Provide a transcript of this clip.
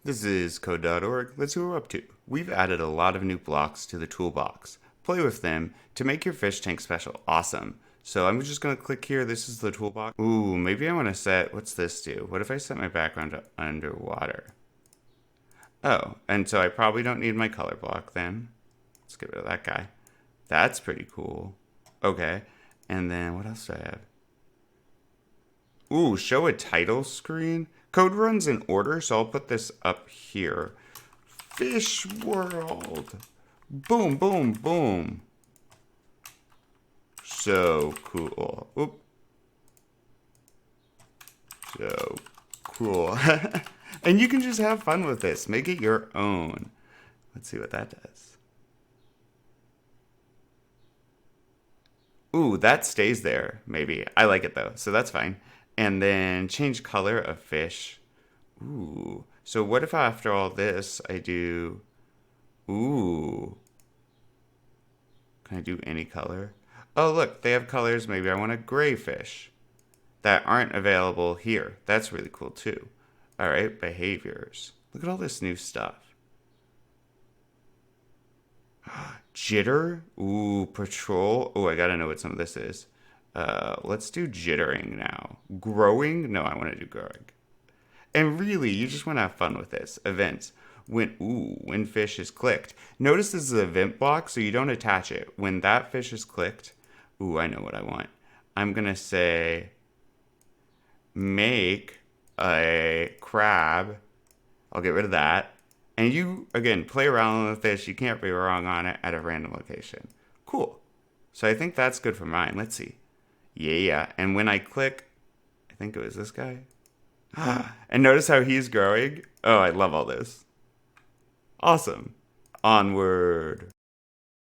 This is code.org. Let's see what we're up to. We've added a lot of new blocks to the toolbox. Play with them to make your fish tank special. Awesome. So I'm just going to click here. This is the toolbox. Ooh, maybe I want to set, what's this do? What if I set my background to underwater? Oh, and so I probably don't need my color block then. Let's get rid of that guy. That's pretty cool. Okay. And then what else do I have? Ooh, show a title screen. Code runs in order, so I'll put this up here. Fish World. Boom, boom, boom. So cool. Oop. So cool. And you can just have fun with this. Make it your own. Let's see what that does. Ooh, that stays there, maybe. I like it though, so that's fine. And then change color of fish. Ooh. So what if after all this I do... Ooh. Can I do any color? Oh, look, they have colors. Maybe I want a gray fish that aren't available here. That's really cool too. All right, behaviors. Look at all this new stuff. Jitter? Ooh, patrol. Oh, I gotta know what some of this is. Let's do jittering now. Growing? No, I want to do growing. And really, you just want to have fun with this. Events. When fish is clicked. Notice this is an event block, so you don't attach it. When that fish is clicked, ooh, I know what I want. I'm gonna say make a crab. I'll get rid of that. And you, again, play around with this. You can't be wrong on it at a random location. Cool. So I think that's good for mine. Let's see. Yeah. And when I click, I think it was this guy. And notice how he's growing. Oh, I love all this. Awesome. Onward.